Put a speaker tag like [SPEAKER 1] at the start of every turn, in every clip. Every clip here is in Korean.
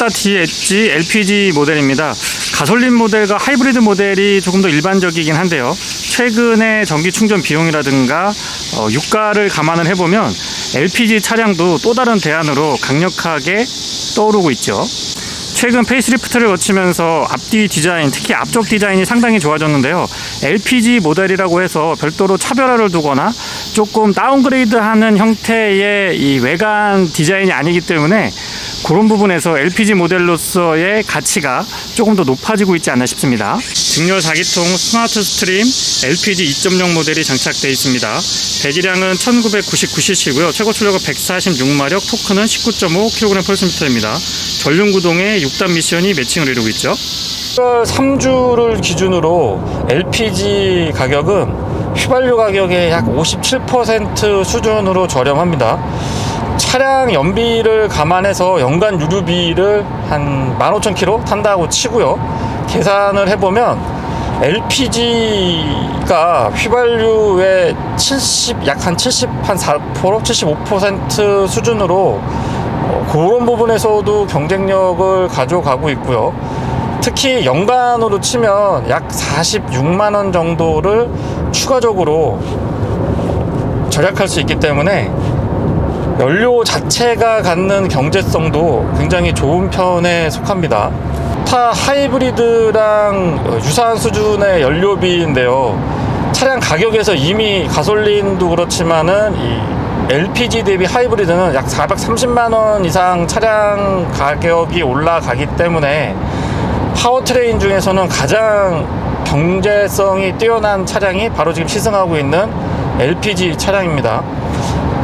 [SPEAKER 1] 소나타 T 엣지 LPG 모델입니다. 가솔린 모델과 하이브리드 모델이 조금 더 일반적이긴 한데요. 최근에 전기 충전 비용이라든가 유가를 감안을 해보면 LPG 차량도 또 다른 대안으로 강력하게 떠오르고 있죠. 최근 페이스리프트를 거치면서 앞뒤 디자인, 특히 앞쪽 디자인이 상당히 좋아졌는데요. LPG 모델이라고 해서 별도로 차별화를 두거나 조금 다운그레이드하는 형태의 이 외관 디자인이 아니기 때문에 그런 부분에서 LPG 모델로서의 가치가 조금 더 높아지고 있지 않나 싶습니다. 직렬 4기통 스마트 스트림 LPG 2.0 모델이 장착되어 있습니다. 배기량은 1999cc고요. 최고 출력은 146마력, 토크는 19.5kgm/m입니다. 전륜 구동의 6단 미션이 매칭을 이루고 있죠. 1월 3주를 기준으로 LPG 가격은 휘발유 가격의 약 57% 수준으로 저렴합니다. 차량 연비를 감안해서 연간 유류비를 한 15,000km 탄다고 치고요. 계산을 해보면 LPG가 휘발유의 약 한 75% 수준으로 그런 부분에서도 경쟁력을 가져가고 있고요. 특히 연간으로 치면 약 46만원 정도를 추가적으로 절약할 수 있기 때문에 연료 자체가 갖는 경제성도 굉장히 좋은 편에 속합니다. 타 하이브리드랑 유사한 수준의 연료비인데요. 차량 가격에서 이미 가솔린도 그렇지만은 이 LPG 대비 하이브리드는 약 430만원 이상 차량 가격이 올라가기 때문에 파워트레인 중에서는 가장 경제성이 뛰어난 차량이 바로 지금 시승하고 있는 LPG 차량입니다.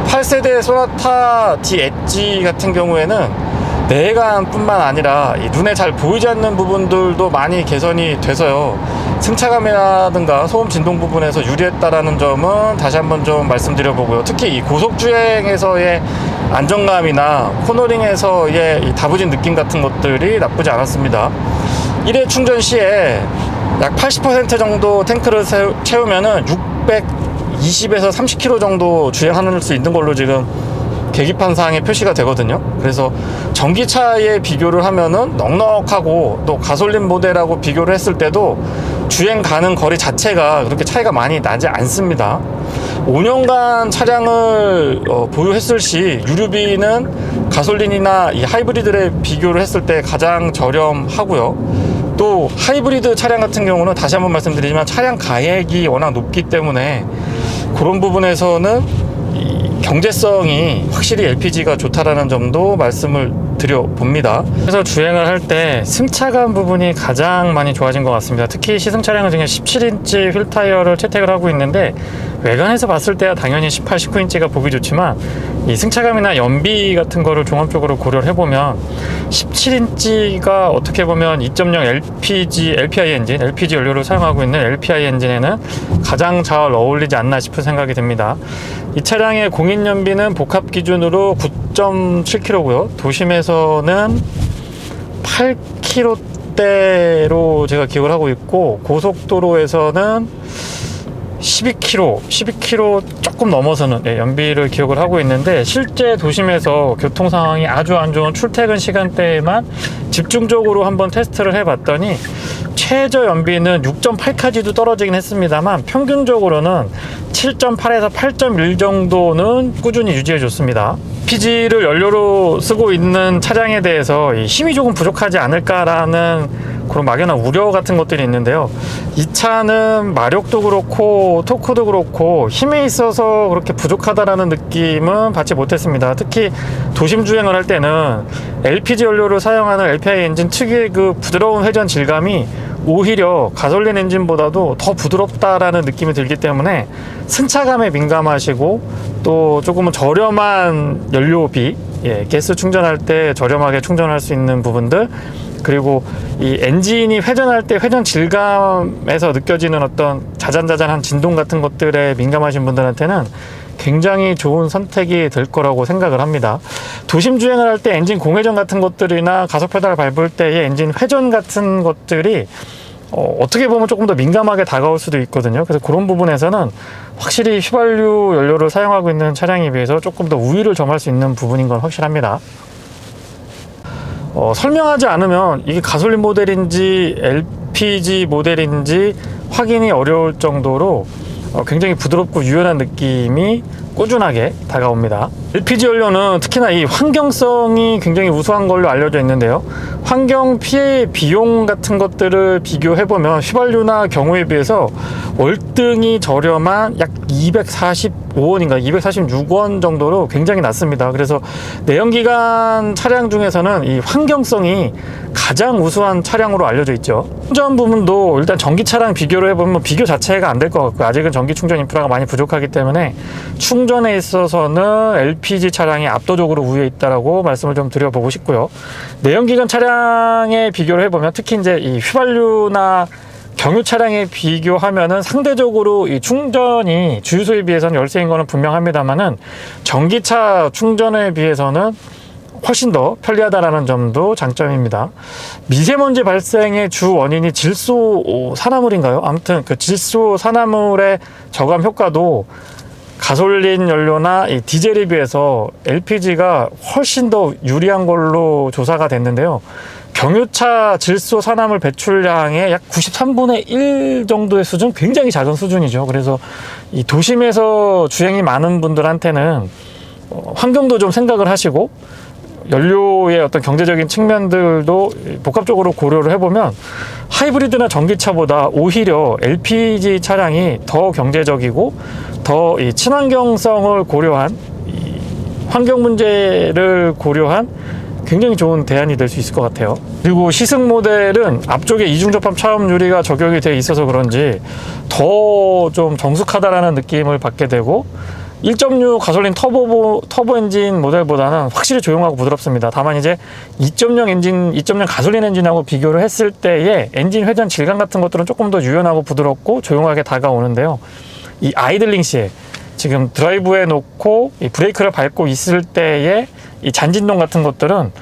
[SPEAKER 1] 8세대 소나타 T 엣지 같은 경우에는 내관뿐만 아니라 눈에 잘 보이지 않는 부분들도 많이 개선이 돼서요. 승차감이라든가 소음 진동 부분에서 유리했다라는 점은 다시 한번 좀 말씀드려보고요. 특히 이 고속주행에서의 안정감이나 코너링에서의 이 다부진 느낌 같은 것들이 나쁘지 않았습니다. 1회 충전 시에 약 80% 정도 탱크를 채우면은 620에서 30km 정도 주행할 수 있는 걸로 지금 계기판상에 표시가 되거든요. 그래서 전기차에 비교를 하면은 넉넉하고 또 가솔린 모델하고 비교를 했을 때도 주행 가는 거리 자체가 그렇게 차이가 많이 나지 않습니다. 5년간 차량을 보유했을 시 유류비는 가솔린이나 이 하이브리드에 비교를 했을 때 가장 저렴하고요. 또 하이브리드 차량 같은 경우는 다시 한번 말씀드리지만 차량 가액이 워낙 높기 때문에 그런 부분에서는 경제성이 확실히 LPG가 좋다라는 점도 말씀을 드려봅니다. 그래서 주행을 할 때 승차감 부분이 가장 많이 좋아진 것 같습니다. 특히 시승 차량은 지금 17인치 휠 타이어를 채택을 하고 있는데 외관에서 봤을 때야 당연히 18, 19인치가 보기 좋지만 이 승차감이나 연비 같은 거를 종합적으로 고려를 해보면 17인치가 어떻게 보면 2.0 LPI 엔진, LPG 연료를 사용하고 있는 LPI 엔진에는 가장 잘 어울리지 않나 싶은 생각이 듭니다. 이 차량의 공인연비는 복합 기준으로 9.7km고요. 도심에서는 8km대로 제가 기억을 하고 있고 고속도로에서는 12km 조금 넘어서는 연비를 기억을 하고 있는데 실제 도심에서 교통 상황이 아주 안 좋은 출퇴근 시간대에만 집중적으로 한번 테스트를 해봤더니 최저 연비는 6.8까지도 떨어지긴 했습니다만 평균적으로는 7.8에서 8.1 정도는 꾸준히 유지해 줬습니다. LPG를 연료로 쓰고 있는 차량에 대해서 힘이 조금 부족하지 않을까라는 그런 막연한 우려 같은 것들이 있는데요. 이 차는 마력도 그렇고 토크도 그렇고 힘에 있어서 그렇게 부족하다라는 느낌은 받지 못했습니다. 특히 도심 주행을 할 때는 LPG 연료를 사용하는 LPI 엔진 특유의 그 부드러운 회전 질감이 오히려 가솔린 엔진보다도 더 부드럽다라는 느낌이 들기 때문에 승차감에 민감하시고 또 조금은 저렴한 연료비, 가스 충전할 때 저렴하게 충전할 수 있는 부분들, 그리고 이 엔진이 회전할 때 회전 질감에서 느껴지는 어떤 자잔자잔한 진동 같은 것들에 민감하신 분들한테는 굉장히 좋은 선택이 될 거라고 생각을 합니다. 도심 주행을 할 때 엔진 공회전 같은 것들이나 가속 페달을 밟을 때의 엔진 회전 같은 것들이 어떻게 보면 조금 더 민감하게 다가올 수도 있거든요. 그래서 그런 부분에서는 확실히 휘발유 연료를 사용하고 있는 차량에 비해서 조금 더 우위를 점할 수 있는 부분인 건 확실합니다. 설명하지 않으면 이게 가솔린 모델인지 LPG 모델인지 확인이 어려울 정도로 굉장히 부드럽고 유연한 느낌이 꾸준하게 다가옵니다. LPG 연료는 특히나 이 환경성이 굉장히 우수한 걸로 알려져 있는데요. 환경 피해 비용 같은 것들을 비교해보면 휘발유나 경유에 비해서 월등히 저렴한 약 245원인가 246원 정도로 굉장히 낮습니다. 그래서 내연기관 차량 중에서는 이 환경성이 가장 우수한 차량으로 알려져 있죠. 충전 부분도 일단 전기 차량 비교를 해보면 비교 자체가 안 될 것 같고요. 아직은 전기 충전 인프라가 많이 부족하기 때문에 충전에 있어서는 LPG 차량이 압도적으로 우위에 있다라고 말씀을 좀 드려보고 싶고요. 내연기관 차량에 비교를 해보면 특히 이제 이 휘발유나 경유 차량에 비교하면은 상대적으로 이 충전이 주유소에 비해서는 열세인 거는 분명합니다만은 전기차 충전에 비해서는 훨씬 더 편리하다라는 점도 장점입니다. 미세먼지 발생의 주 원인이 질소 산화물인가요? 아무튼 그 질소 산화물의 저감 효과도 가솔린 연료나 이 디젤에 비해서 LPG가 훨씬 더 유리한 걸로 조사가 됐는데요. 경유차 질소 산화물 배출량의 약 93분의 1 정도의 수준, 굉장히 작은 수준이죠. 그래서 이 도심에서 주행이 많은 분들한테는 환경도 좀 생각을 하시고 연료의 어떤 경제적인 측면들도 복합적으로 고려를 해보면 하이브리드나 전기차보다 오히려 LPG 차량이 더 경제적이고 더 이 친환경성을 고려한 이 환경 문제를 고려한 굉장히 좋은 대안이 될 수 있을 것 같아요. 그리고 시승 모델은 앞쪽에 이중접합 차음 유리가 적용이 되어 있어서 그런지 더 좀 정숙하다라는 느낌을 받게 되고 1.6 가솔린 터보 엔진 모델보다는 확실히 조용하고 부드럽습니다. 다만 이제 2.0 가솔린 엔진하고 비교를 했을 때의 엔진 회전 질감 같은 것들은 조금 더 유연하고 부드럽고 조용하게 다가오는데요. 이 아이들링 시에 지금 드라이브에 놓고 이 브레이크를 밟고 있을 때의 이 잔진동 같은 것들은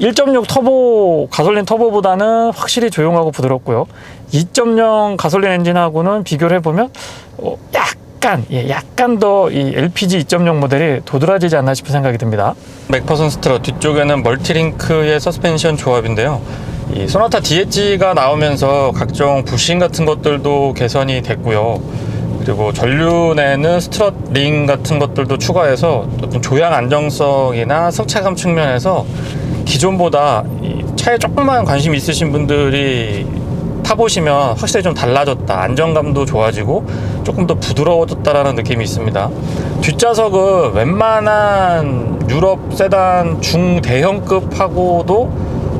[SPEAKER 1] 1.6 터보 가솔린 터보보다는 확실히 조용하고 부드럽고요. 2.0 가솔린 엔진하고는 비교를 해보면 약간 더 이 LPG 2.0 모델이 도드라지지 않나 싶은 생각이 듭니다. 맥퍼슨 스트럿 뒤쪽에는 멀티링크의 서스펜션 조합인데요. 이 소나타 DH가 나오면서 각종 부싱 같은 것들도 개선이 됐고요. 그리고 전륜에는 스트럿 링 같은 것들도 추가해서 어떤 조향 안정성이나 승차감 측면에서 기존보다 이 차에 조금만 관심 있으신 분들이 타보시면 확실히 좀 달라졌다, 안정감도 좋아지고 조금 더 부드러워졌다라는 느낌이 있습니다. 뒷좌석은 웬만한 유럽 세단 중대형급하고도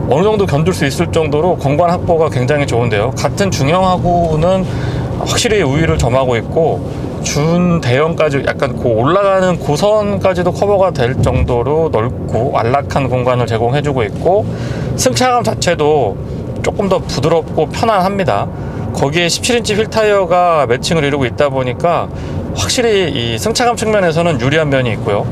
[SPEAKER 1] 어느 정도 견딜 수 있을 정도로 공간 확보가 굉장히 좋은데요. 같은 중형하고는 확실히 우위를 점하고 있고 준대형까지 약간 올라가는 고선까지도 커버가 될 정도로 넓고 안락한 공간을 제공해주고 있고 승차감 자체도 조금 더 부드럽고 편안합니다. 거기에 17인치 휠 타이어가 매칭을 이루고 있다 보니까 확실히 이 승차감 측면에서는 유리한 면이 있고요.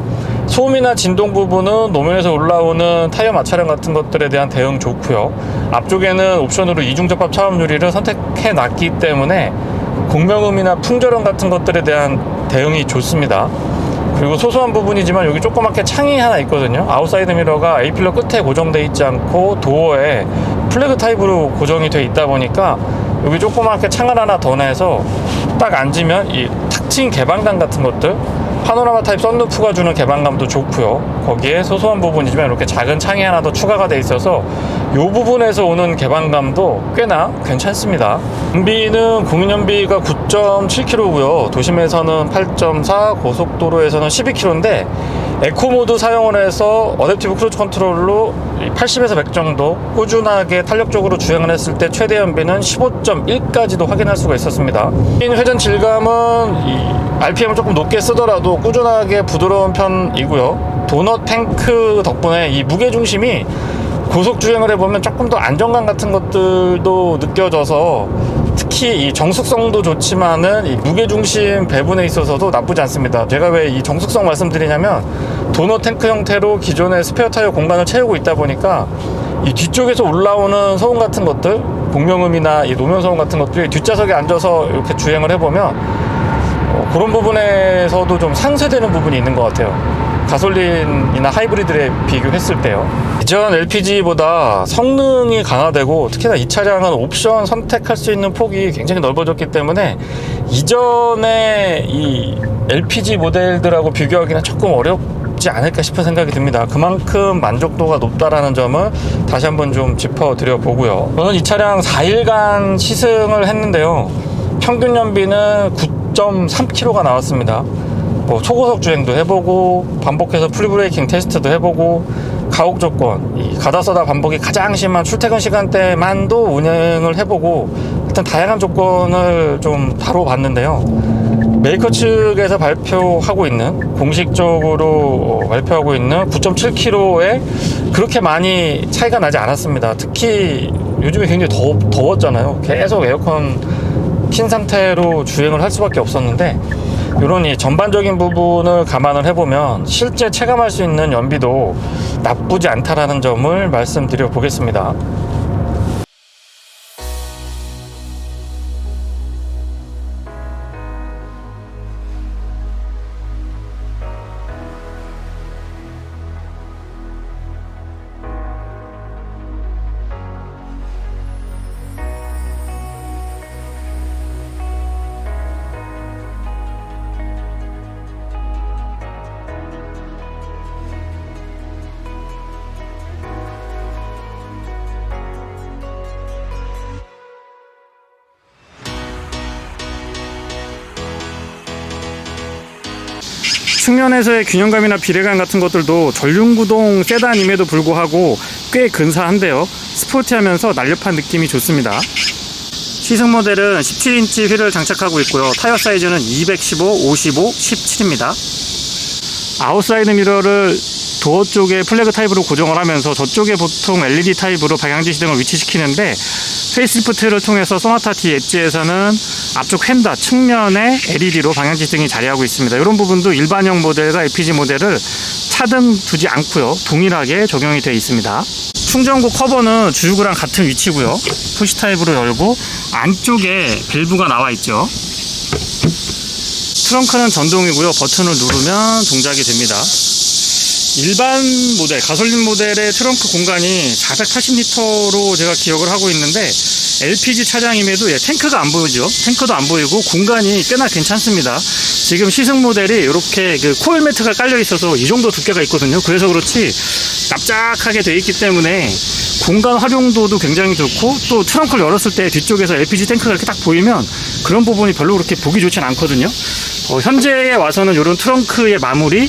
[SPEAKER 1] 소음이나 진동 부분은 노면에서 올라오는 타이어 마찰형 같은 것들에 대한 대응 좋고요. 앞쪽에는 옵션으로 이중접합 차음 유리를 선택해 놨기 때문에 공명음이나 풍절음 같은 것들에 대한 대응이 좋습니다. 그리고 소소한 부분이지만 여기 조그맣게 창이 하나 있거든요. 아웃사이드 미러가 A필러 끝에 고정되어 있지 않고 도어에 플래그 타입으로 고정이 되어 있다 보니까 여기 조그맣게 창을 하나 더 내서 딱 앉으면 이 탁 트인 개방감 같은 것들, 파노라마 타입 썬루프가 주는 개방감도 좋고요. 거기에 소소한 부분이지만 이렇게 작은 창이 하나 더 추가가 돼 있어서 이 부분에서 오는 개방감도 꽤나 괜찮습니다. 연비는 공인연비가 9.7km고요. 도심에서는 8.4, 고속도로에서는 12km인데 에코모드 사용을 해서 어댑티브 크루즈 컨트롤로 80에서 100 정도 꾸준하게 탄력적으로 주행을 했을 때 최대 연비는 15.1까지도 확인할 수가 있었습니다. 회전 질감은 이 RPM을 조금 높게 쓰더라도 꾸준하게 부드러운 편이고요. 도넛 탱크 덕분에 이 무게중심이 고속 주행을 해보면 조금 더 안정감 같은 것들도 느껴져서 특히 이 정숙성도 좋지만은 이 무게중심 배분에 있어서도 나쁘지 않습니다. 제가 왜 이 정숙성 말씀드리냐면 도넛 탱크 형태로 기존의 스페어 타이어 공간을 채우고 있다 보니까 이 뒤쪽에서 올라오는 소음 같은 것들, 공명음이나 이 노면 소음 같은 것들이 뒷좌석에 앉아서 이렇게 주행을 해보면 그런 부분에서도 좀 상쇄되는 부분이 있는 것 같아요. 가솔린이나 하이브리드에 비교했을 때요. 이전 LPG보다 성능이 강화되고 특히나 이 차량은 옵션 선택할 수 있는 폭이 굉장히 넓어졌기 때문에 이전에 이 LPG 모델들하고 비교하기는 조금 어렵지 않을까 싶은 생각이 듭니다. 그만큼 만족도가 높다라는 점을 다시 한번 좀 짚어드려 보고요. 저는 이 차량 4일간 시승을 했는데요, 평균 연비는 9.3km가 나왔습니다. 뭐 초고속 주행도 해보고 반복해서 프리브레이킹 테스트도 해보고 가옥 조건, 이 가다 서다 반복이 가장 심한 출퇴근 시간대만도 운행을 해보고 일단 다양한 조건을 좀 다뤄봤는데요, 메이커 측에서 발표하고 있는, 공식적으로 발표하고 있는 9.7km에 그렇게 많이 차이가 나지 않았습니다. 특히 요즘에 굉장히 더웠잖아요. 계속 에어컨 킨 상태로 주행을 할 수밖에 없었는데, 이런 이 전반적인 부분을 감안을 해보면 실제 체감할 수 있는 연비도 나쁘지 않다라는 점을 말씀드려 보겠습니다. 측면에서의 균형감이나 비례감 같은 것들도 전륜구동 세단임에도 불구하고 꽤 근사한데요, 스포티하면서 날렵한 느낌이 좋습니다. 시승 모델은 17인치 휠을 장착하고 있고요, 타이어 사이즈는 215, 55, 17입니다. 아웃사이드 미러를 도어 쪽에 플래그 타입으로 고정을 하면서 저쪽에 보통 LED 타입으로 방향지시등을 위치시키는데, 페이스리프트를 통해서 소나타 D 엣지에서는 앞쪽 휀다 측면에 LED로 방향지시등이 자리하고 있습니다. 이런 부분도 일반형 모델과 LPG 모델을 차등 두지 않고요, 동일하게 적용이 되어 있습니다. 충전구 커버는 주유구랑 같은 위치고요, 푸시 타입으로 열고 안쪽에 밸브가 나와 있죠. 트렁크는 전동이고요, 버튼을 누르면 동작이 됩니다. 일반 모델, 가솔린 모델의 트렁크 공간이 480리터로 제가 기억을 하고 있는데, LPG 차량임에도 탱크가 안 보이죠. 탱크도 안 보이고 공간이 꽤나 괜찮습니다. 지금 시승 모델이 이렇게 코일 매트가 깔려 있어서 이 정도 두께가 있거든요. 그래서 그렇지 납작하게 되어 있기 때문에 공간 활용도도 굉장히 좋고, 또 트렁크를 열었을 때 뒤쪽에서 LPG 탱크가 이렇게 딱 보이면 그런 부분이 별로 그렇게 보기 좋진 않거든요. 현재에 와서는 이런 트렁크의 마무리,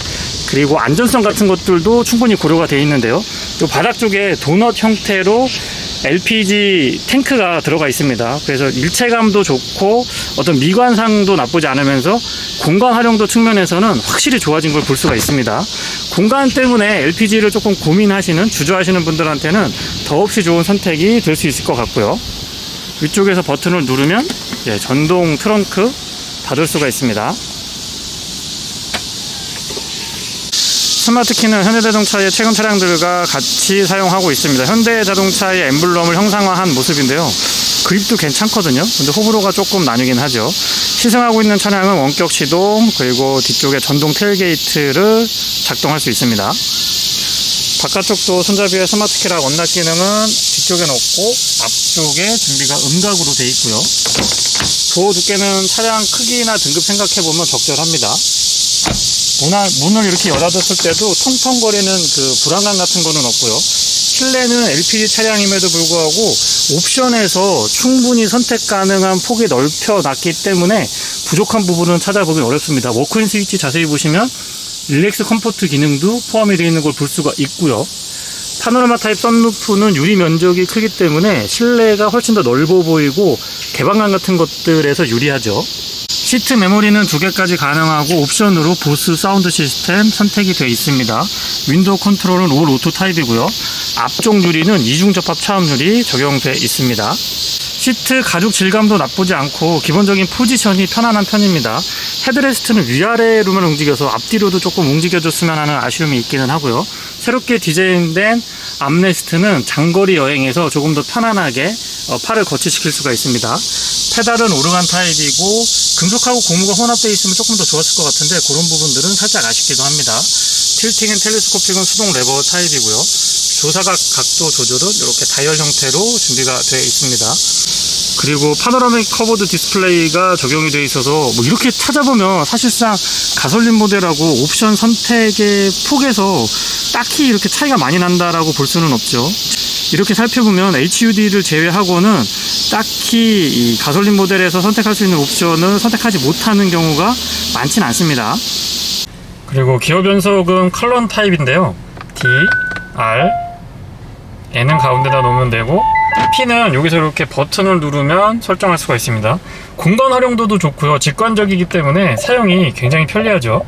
[SPEAKER 1] 그리고 안전성 같은 것들도 충분히 고려가 되어 있는데요, 이 바닥 쪽에 도넛 형태로 LPG 탱크가 들어가 있습니다. 그래서 일체감도 좋고 어떤 미관상도 나쁘지 않으면서 공간 활용도 측면에서는 확실히 좋아진 걸 볼 수가 있습니다. 공간 때문에 LPG를 조금 고민하시는, 주저하시는 분들한테는 더없이 좋은 선택이 될 수 있을 것 같고요. 위쪽에서 버튼을 누르면 전동 트렁크 닫을 수가 있습니다. 스마트키는 현대자동차의 최근 차량들과 같이 사용하고 있습니다. 현대자동차의 엠블럼을 형상화한 모습인데요, 그립도 괜찮거든요. 근데 호불호가 조금 나뉘긴 하죠. 시승하고 있는 차량은 원격 시동, 그리고 뒤쪽에 전동 테일게이트를 작동할 수 있습니다. 바깥쪽도 손잡이에 스마트키랑 원납 기능은 뒤쪽에 놓고 앞쪽에 준비가 음각으로 되어 있고요. 도어 두께는 차량 크기나 등급 생각해보면 적절합니다. 문을 이렇게 열어뒀을 때도 텅텅거리는 불안감 같은 거는 없고요. 실내는 LPG 차량임에도 불구하고 옵션에서 충분히 선택 가능한 폭이 넓혀놨기 때문에 부족한 부분은 찾아보기 어렵습니다. 워크인 스위치 자세히 보시면 릴렉스 컴포트 기능도 포함이 되어 있는 걸 볼 수가 있고요. 파노라마 타입 썬루프는 유리 면적이 크기 때문에 실내가 훨씬 더 넓어 보이고 개방감 같은 것들에서 유리하죠. 시트 메모리는 2개까지 가능하고 옵션으로 보스 사운드 시스템 선택이 되어 있습니다. 윈도우 컨트롤은 올 오토 타입이고요. 앞쪽 유리는 이중 접합 차음 유리 적용되어 있습니다. 시트 가죽 질감도 나쁘지 않고 기본적인 포지션이 편안한 편입니다. 헤드레스트는 위아래로만 움직여서 앞뒤로도 조금 움직여줬으면 하는 아쉬움이 있기는 하고요. 새롭게 디자인된 암레스트는 장거리 여행에서 조금 더 편안하게 팔을 거치시킬 수가 있습니다. 페달은 오르간 타입이고 금속하고 고무가 혼합되어 있으면 조금 더 좋았을 것 같은데 그런 부분들은 살짝 아쉽기도 합니다. 틸팅 앤 텔레스코픽은 수동 레버 타입이고요. 조사각 각도 조절은 이렇게 다이얼 형태로 준비가 되어 있습니다. 그리고 파노라믹 커버드 디스플레이가 적용이 되어 있어서 뭐 이렇게 찾아보면 사실상 가솔린 모델하고 옵션 선택의 폭에서 딱히 이렇게 차이가 많이 난다라고 볼 수는 없죠. 이렇게 살펴보면 HUD를 제외하고는 딱히 이 가솔린 모델에서 선택할 수 있는 옵션을 선택하지 못하는 경우가 많지는 않습니다. 그리고 기어 변속은 컬런 타입인데요. D, R, N은 가운데다 놓으면 되고 P는 여기서 이렇게 버튼을 누르면 설정할 수가 있습니다. 공간 활용도도 좋고요. 직관적이기 때문에 사용이 굉장히 편리하죠.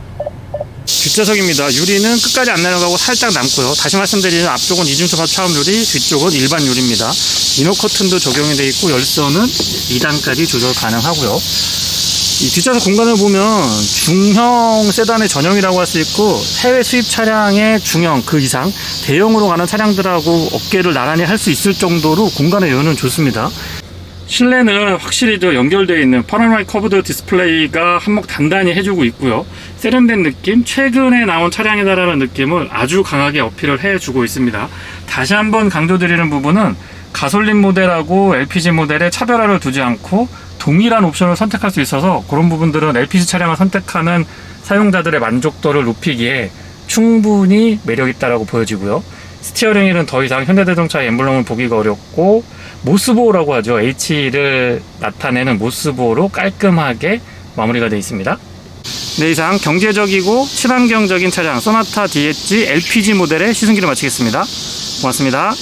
[SPEAKER 1] 뒷좌석입니다. 유리는 끝까지 안 내려가고 살짝 남고요. 다시 말씀드리면 앞쪽은 이중접합 차음 유리, 뒤쪽은 일반 유리입니다. 이너 커튼도 적용이 되어 있고 열선은 2단까지 조절 가능하고요. 이 뒷좌석 공간을 보면 중형 세단의 전형이라고 할 수 있고 해외 수입 차량의 중형 그 이상 대형으로 가는 차량들하고 어깨를 나란히 할 수 있을 정도로 공간의 여유는 좋습니다. 실내는 확실히 더 연결되어 있는 파노라믹 커브드 디스플레이가 한몫 단단히 해주고 있고요. 세련된 느낌, 최근에 나온 차량이다라는 느낌을 아주 강하게 어필을 해주고 있습니다. 다시 한번 강조드리는 부분은 가솔린 모델하고 LPG 모델에 차별화를 두지 않고 동일한 옵션을 선택할 수 있어서 그런 부분들은 LPG 차량을 선택하는 사용자들의 만족도를 높이기에 충분히 매력있다라고 보여지고요. 스티어링 휠은 더 이상 현대자동차의 엠블럼을 보기가 어렵고 모스보호라고 하죠. H를 나타내는 모스보호로 깔끔하게 마무리가 되어 있습니다. 네, 이상 경제적이고 친환경적인 차량 소나타 DHG LPG 모델의 시승기를 마치겠습니다. 고맙습니다.